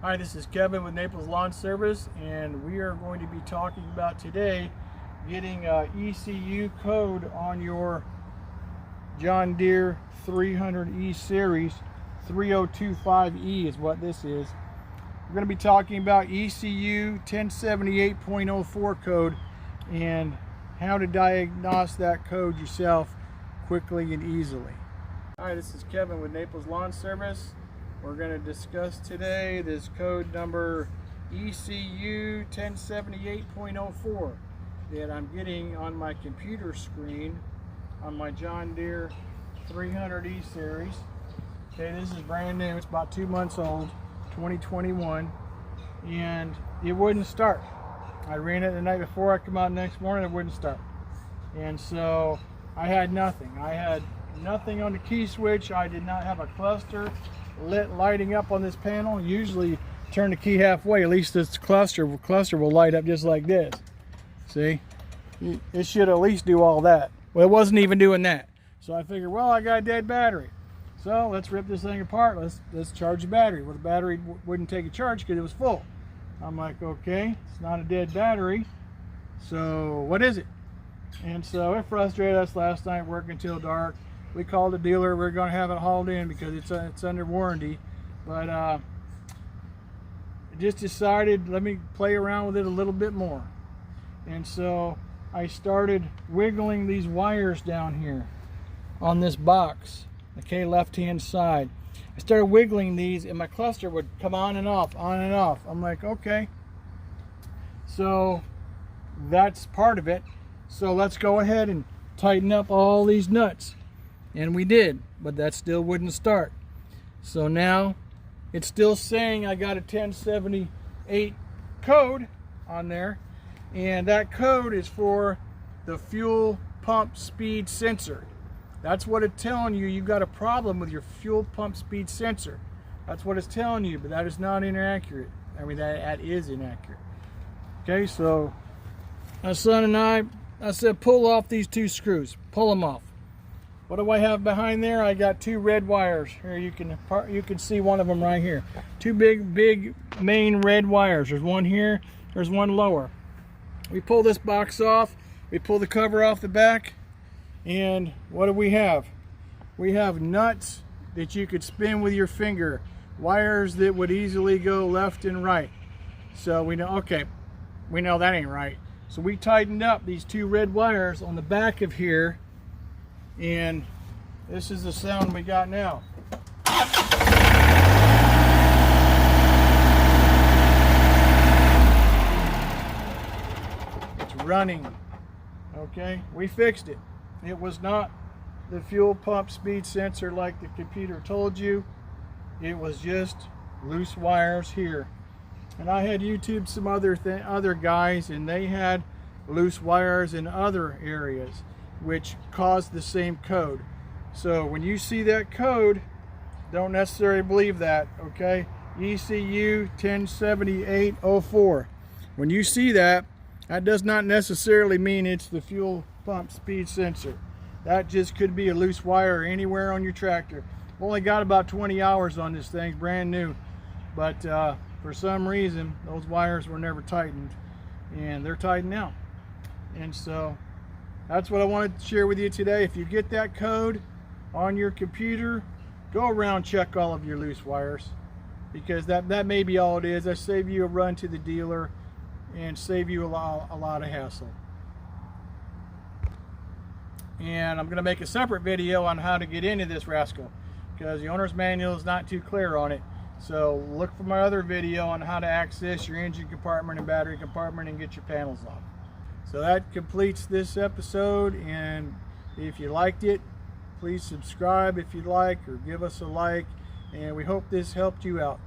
Hi, this is Kevin with Naples Lawn Service, and we are going to be talking about today getting ECU code on your John Deere 300E series. 3025E is what this is. We're going to be talking about ECU 1078.04 code and how to diagnose that code yourself quickly and easily. Hi, this is Kevin with Naples Lawn Service. We're going to discuss today this code number ECU 1078.04 that I'm getting on my computer screen on my John Deere 300E series. Okay, this is brand new. It's about 2 months old, 2021, and it wouldn't start. I ran it the night before. I come out the next morning, it wouldn't start. And so I had nothing. I had nothing on the key switch. I did not have a cluster lighting up on this panel. Usually turn the key halfway, at least this cluster will light up just like this. See, it should at least do all that. Well, it wasn't even doing that. So I figured, well, I got a dead battery, so let's rip this thing apart. Let's charge the battery. Well, the battery wouldn't take a charge because it was full. I'm like, okay, it's not a dead battery, so what is it? And so it frustrated us last night, working till dark. We called the dealer. We're going to have it hauled in because it's under warranty, but I just decided, let me play around with it a little bit more. And so I started wiggling these wires down here on this box, okay, left hand side. I started wiggling these and my cluster would come on and off, on and off. I'm like, okay, so that's part of it. So let's go ahead and tighten up all these nuts. And we did, but that still wouldn't start. So now it's still saying I got a 1078 code on there, and that code is for the fuel pump speed sensor. That's what it's telling you. You've got a problem with your fuel pump speed sensor. That's what it's telling you, but that is not inaccurate. I mean, that is inaccurate. Okay, so my son and I said, pull off these two screws. Pull them off. What do I have behind there? I got two red wires. Here you can see one of them right here. Two big main red wires. There's one here, there's one lower. We pull this box off, we pull the cover off the back, and what do we have? We have nuts that you could spin with your finger, wires that would easily go left and right. So we know, okay, we know that ain't right. So we tightened up these two red wires on the back of here, and this is the sound we got now. It's running. Okay, we fixed it. It was not the fuel pump speed sensor like the computer told you. It was just loose wires here. And I had YouTubed some other guys, and they had loose wires in other areas which caused the same code. So when you see that code, don't necessarily believe that, okay? ECU 1078.04. When you see that, that does not necessarily mean it's the fuel pump speed sensor. That just could be a loose wire anywhere on your tractor. Only got about 20 hours on this thing, brand new, but for some reason those wires were never tightened, and they're tightened now. And so that's what I wanted to share with you today. If you get that code on your computer, go around, check all of your loose wires, because that may be all it is. That save you a run to the dealer and save you a lot of hassle. And I'm going to make a separate video on how to get into this rascal, because the owner's manual is not too clear on it. So look for my other video on how to access your engine compartment and battery compartment and get your panels off. So that completes this episode, and if you liked it, please subscribe if you'd like, or give us a like, and we hope this helped you out.